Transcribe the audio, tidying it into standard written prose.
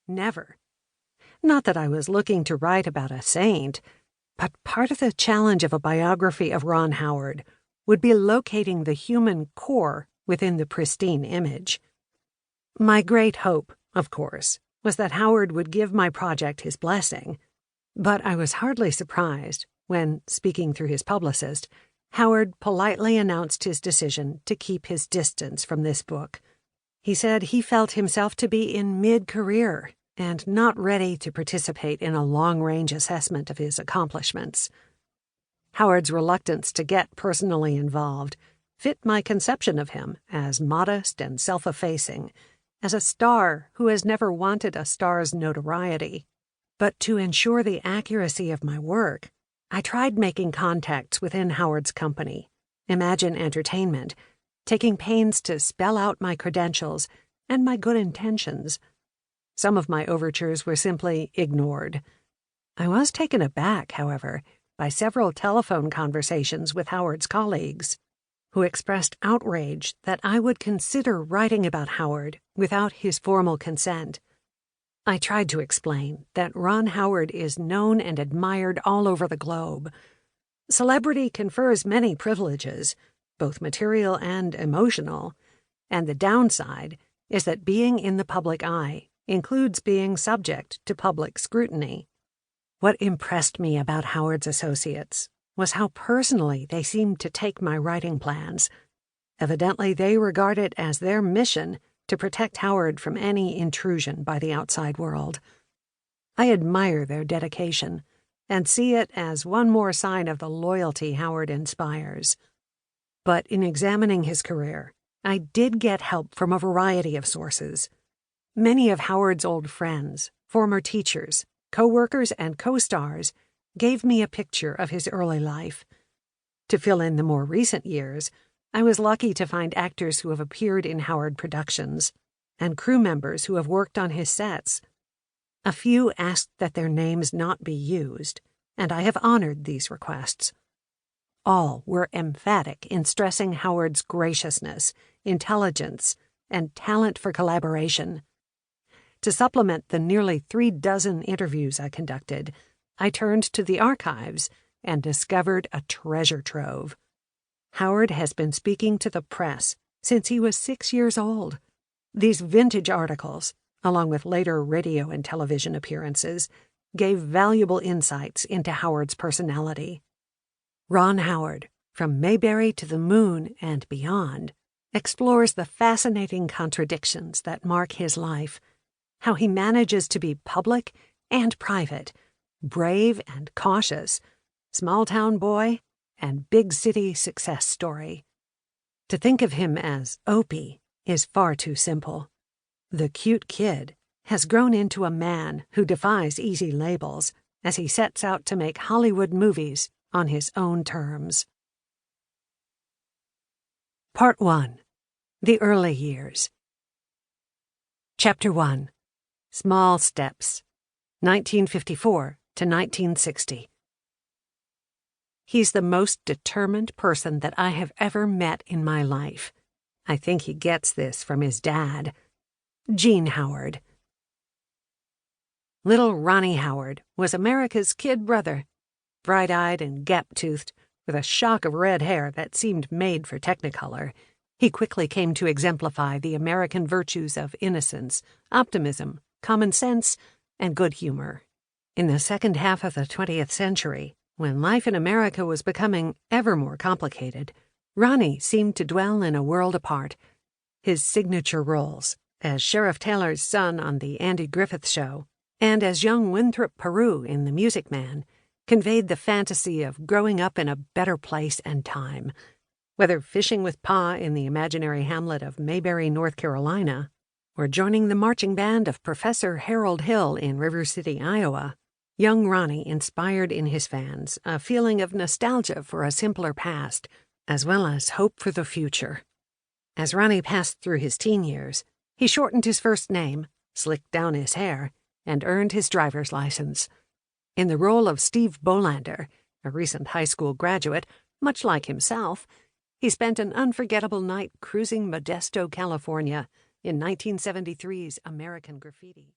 never. Not that I was looking to write about a saint, but part of the challenge of a biography of Ron Howard would be locating the human core within the pristine image. My great hope, of course, was that Howard would give my project his blessing, but I was hardly surprised when, speaking through his publicist, Howard politely announced his decision to keep his distance from this book. He said he felt himself to be in mid-career and not ready to participate in a long-range assessment of his accomplishments. Howard's reluctance to get personally involved fit my conception of him as modest and self-effacing, as a star who has never wanted a star's notoriety. But to ensure the accuracy of my work, I tried making contacts within Howard's company, Imagine Entertainment, taking pains to spell out my credentials and my good intentions. Some of my overtures were simply ignored. I was taken aback, however, by several telephone conversations with Howard's colleagues, who expressed outrage that I would consider writing about Howard without his formal consent. I tried to explain that Ron Howard is known and admired all over the globe. Celebrity confers many privileges, both material and emotional, and the downside is that being in the public eye includes being subject to public scrutiny. What impressed me about Howard's associates was how personally they seemed to take my writing plans. Evidently, they regard it as their mission to protect Howard from any intrusion by the outside world. I admire their dedication and see it as one more sign of the loyalty Howard inspires. But in examining his career, I did get help from a variety of sources. Many of Howard's old friends, former teachers, co-workers, and co-stars gave me a picture of his early life. To fill in the more recent years, I was lucky to find actors who have appeared in Howard productions and crew members who have worked on his sets. A few asked that their names not be used, and I have honored these requests. All were emphatic in stressing Howard's graciousness, intelligence, and talent for collaboration. To supplement the nearly 36 interviews I conducted, I turned to the archives and discovered a treasure trove. Howard has been speaking to the press since he was 6 years old. These vintage articles, along with later radio and television appearances, gave valuable insights into Howard's personality. Ron Howard, From Mayberry to the Moon and Beyond, explores the fascinating contradictions that mark his life, how he manages to be public and private, brave and cautious, small-town boy and big-city success story. To think of him as Opie is far too simple. The cute kid has grown into a man who defies easy labels as he sets out to make Hollywood movies on his own terms. Part 1. The Early Years. Chapter 1. Small Steps, 1954 to 1960. He's the most determined person that I have ever met in my life. I think he gets this from his dad, Gene Howard. Little Ronnie Howard was America's kid brother, bright-eyed and gap-toothed, with a shock of red hair that seemed made for Technicolor. He quickly came to exemplify the American virtues of innocence, optimism, common sense, and good humor. In the second half of the 20th century, when life in America was becoming ever more complicated, Ronnie seemed to dwell in a world apart. His signature roles, as Sheriff Taylor's son on The Andy Griffith Show, and as young Winthrop Peru in The Music Man, conveyed the fantasy of growing up in a better place and time. Whether fishing with Pa in the imaginary hamlet of Mayberry, North Carolina, or joining the marching band of Professor Harold Hill in River City, Iowa, young Ronnie inspired in his fans a feeling of nostalgia for a simpler past, as well as hope for the future. As Ronnie passed through his teen years, he shortened his first name, slicked down his hair, and earned his driver's license. In the role of Steve Bolander, a recent high school graduate, much like himself, he spent an unforgettable night cruising Modesto, California, in 1973's American Graffiti.